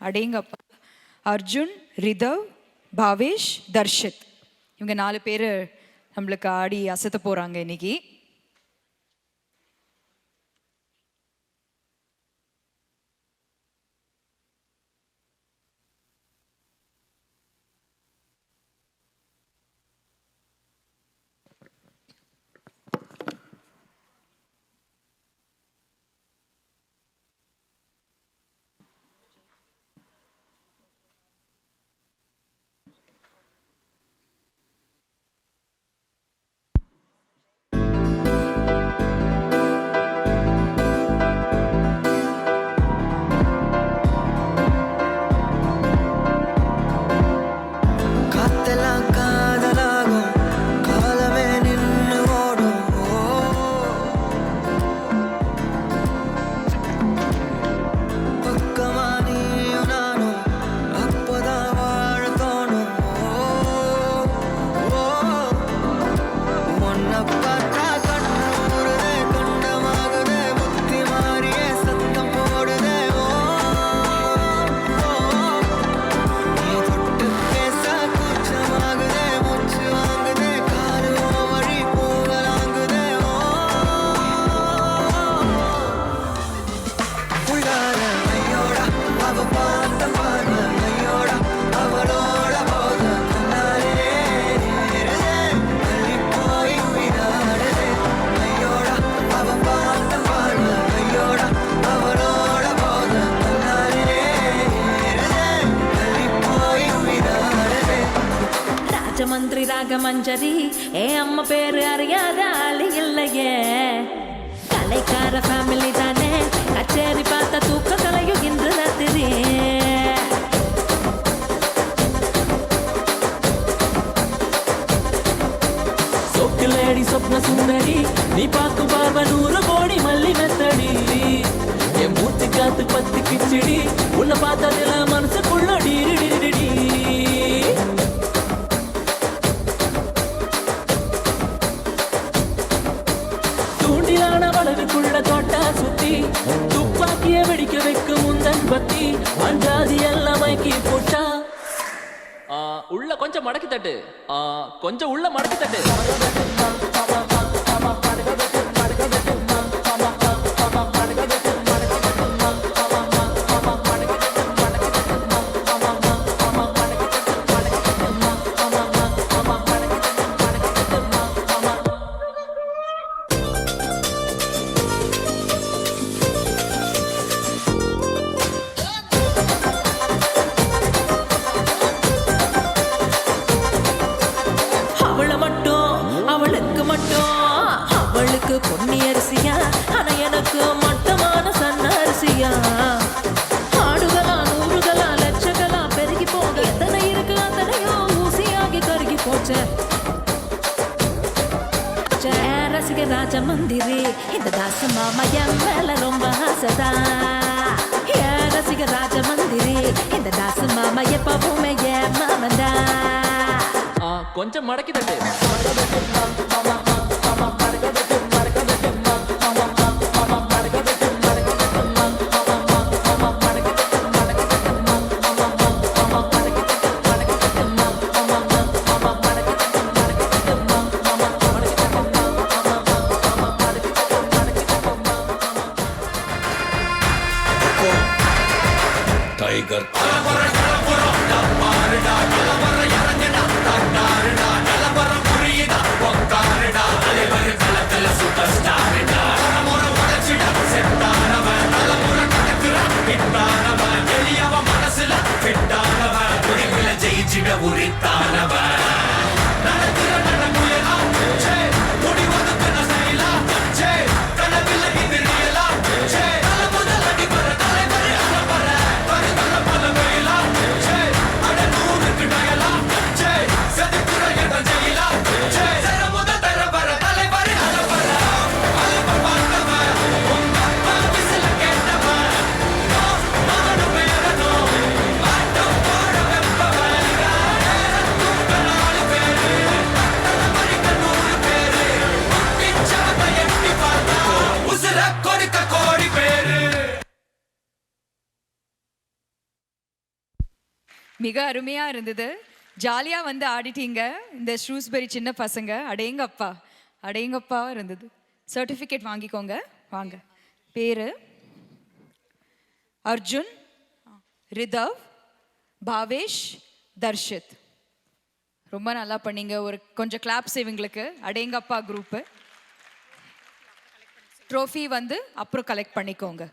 அடேங்கப்பா. அர்ஜுன், ரிதவ், பாவேஷ், தர்ஷித், இவங்க 4 பேர் நம்மளுக்கு ஆடி அசத்த போகிறாங்க இன்னைக்கு. மந்திரி ராகமஞ்சரி அம்மா பேரு அறியாத ஆளு இல்லையே. கலைக்கார ஃபேமிலி தானே, கச்சேரி பார்த்த தூக்க கலையும் இன்று ராத்திரி. சொக்குலேடி சொப்ன சுந்தரி, நீ பார்த்து பார்வ 100 கோடி மல்லி மெத்தடி. என் மூச்சு காத்து பத்தி கிச்சடி, உன்னை பார்த்ததுல மனசுக்குள்ள டிடி. தோட்டா சுத்தி துப்பாக்கிய வெடிக்க வைக்கும் முந்தன் பத்தி அஞ்சாதி எல்லாம் மைக்கி போட்டா. உள்ள கொஞ்சம் மடக்கி தட்டு, கொஞ்சம் உள்ள மடக்கி தட்டு. அவளுக்கு பொன்னி அரிசியா, ஆனா எனக்கு மட்டமான சன்ன அரிசியா. ஆடுகளா 100களா லட்சங்களா பெருகி போக எத்தனை இருக்கு அத்தனையோ ஊசியாகி கருகி போச்ச. ரசிக ராஜ மந்திரி இந்த தாச மாமா என் மேல ரொம்ப ஆசைதா. ரசிக ராஜ மந்திரி இந்த தாச மாமா எப்பவுமே என் மாமந்தா. கொஞ்சம் மடக்கி தட்டு. டைகர் மிக அருமையா இருந்தது. ஜாலியா வந்து ஆடிட்டீங்க இந்த ஷ்ரூஸ்பெரி சின்ன பசங்க. அடேங்கப்பா இருந்தது. சர்டிஃபிகேட் வாங்கிக்கோங்க. வாங்க. பேரு அர்ஜுன், ரிதவ், பாவேஷ், தர்ஷித். ரொம்ப நல்லா பண்ணீங்க. ஒரு கொஞ்சம் கிளாப்ஸ் இவங்களுக்கு. அடேங்கப்பா குரூப்பு. ட்ரோஃபி வந்து அப்புறம் கலெக்ட் பண்ணிக்கோங்க.